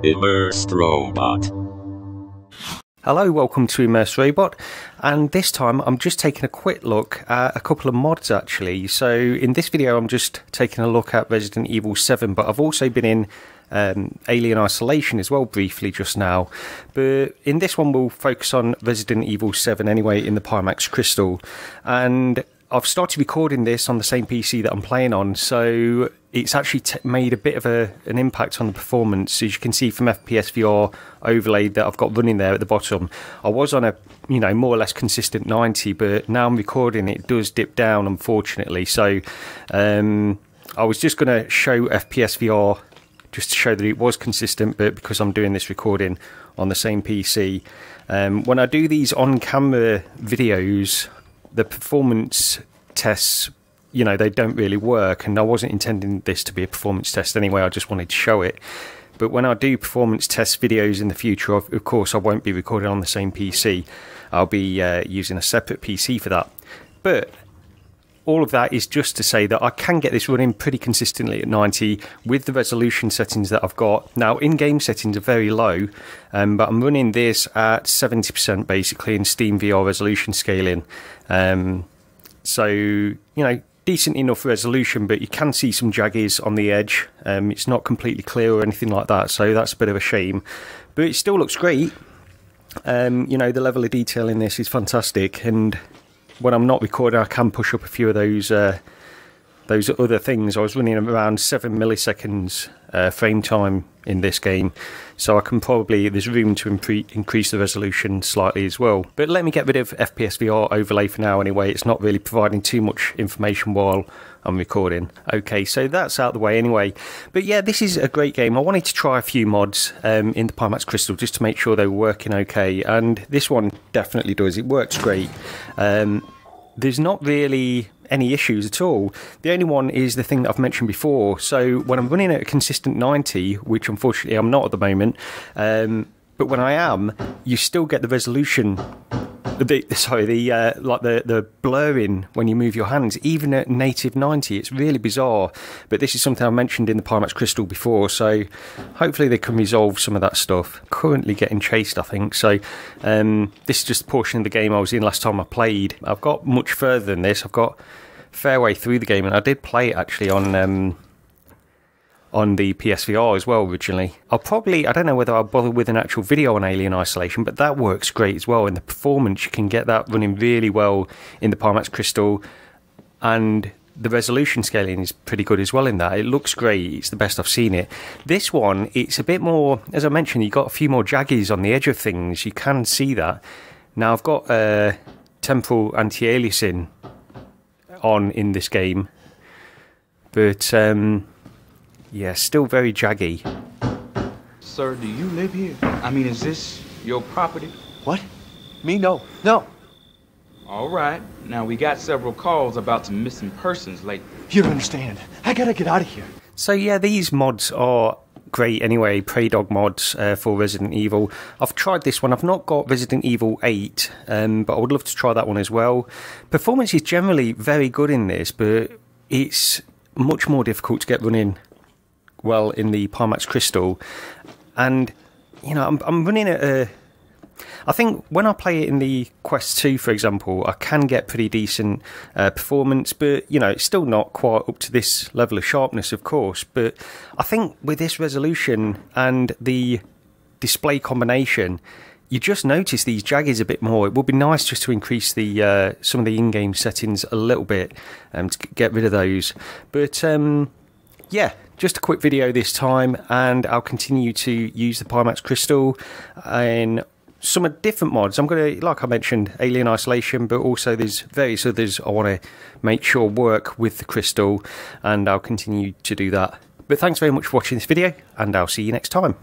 Immersed Robot. Hello, welcome to Immersed Robot, and this time I'm just taking a quick look at a couple of mods actually. So in this video I'm just taking a look at Resident Evil 7, but I've also been in Alien Isolation as well briefly just now. But in this one we'll focus on Resident Evil 7 anyway in the Pimax Crystal, and I've started recording this on the same PC that I'm playing on, so it's actually made a bit of an impact on the performance. As you can see from FPS VR overlay that I've got running there at the bottom, I was on a more or less consistent 90, but now I'm recording it does dip down unfortunately. So I was just going to show FPS VR just to show that it was consistent, but because I'm doing this recording on the same PC, when I do these on-camera videos, the performance tests, they don't really work, and I wasn't intending this to be a performance test anyway, I just wanted to show it. But when I do performance test videos in the future, of course I won't be recording on the same PC, I'll be using a separate PC for that. But all of that is just to say that I can get this running pretty consistently at 90 with the resolution settings that I've got. Now, in-game settings are very low, but I'm running this at 70% basically in Steam VR resolution scaling. So, decent enough resolution, but you can see some jaggies on the edge. It's not completely clear or anything like that, so that's a bit of a shame. But it still looks great. The level of detail in this is fantastic, and when I'm not recording I can push up a few of those other things. I was running around 7 milliseconds frame time in this game, so I can there's room to increase the resolution slightly as well. But let me get rid of FPS VR overlay for now anyway, it's not really providing too much information while I'm recording. Okay, so that's out of the way anyway. But yeah, this is a great game. I wanted to try a few mods in the Pimax Crystal just to make sure they were working okay, and this one definitely does. It works great. There's not really any issues at all. The only one is the thing that I've mentioned before. So when I'm running at a consistent 90, which unfortunately I'm not at the moment, but when I am, you still get the resolution, the blurring when you move your hands, even at native 90. It's really bizarre, but this is something I mentioned in the Pimax Crystal before, so hopefully they can resolve some of that stuff. Currently getting chased, I think, so this is just a portion of the game I was in last time I played. I've got much further than this. I've got a fair way through the game, and I did play it actually on the PSVR as well originally. I don't know whether I'll bother with an actual video on Alien Isolation, but that works great as well. In the performance, you can get that running really well in the Pimax Crystal, and the resolution scaling is pretty good as well in that. It looks great. It's the best I've seen it. This one, it's a bit more, as I mentioned, you've got a few more jaggies on the edge of things. You can see that. Now, I've got temporal anti-aliasing on in this game, but yeah, still very jaggy. Sir, do you live here? I mean, is this your property? What? Me? No. No. All right. Now, we got several calls about some missing persons lately. You don't understand. I gotta get out of here. So yeah, these mods are great anyway, Prey Dog mods for Resident Evil. I've tried this one. I've not got Resident Evil 8, but I would love to try that one as well. Performance is generally very good in this, but it's much more difficult to get running well in the Pimax Crystal, and I'm running at I think when I play it in the Quest 2 for example, I can get pretty decent performance, but it's still not quite up to this level of sharpness of course. But I think with this resolution and the display combination, you just notice these jaggies a bit more. It would be nice just to increase the some of the in-game settings a little bit to get rid of those. But yeah, just a quick video this time, and I'll continue to use the Pimax Crystal in some different mods. I'm going to, like I mentioned, Alien Isolation, but also there's various others I want to make sure work with the Crystal, and I'll continue to do that. But thanks very much for watching this video, and I'll see you next time.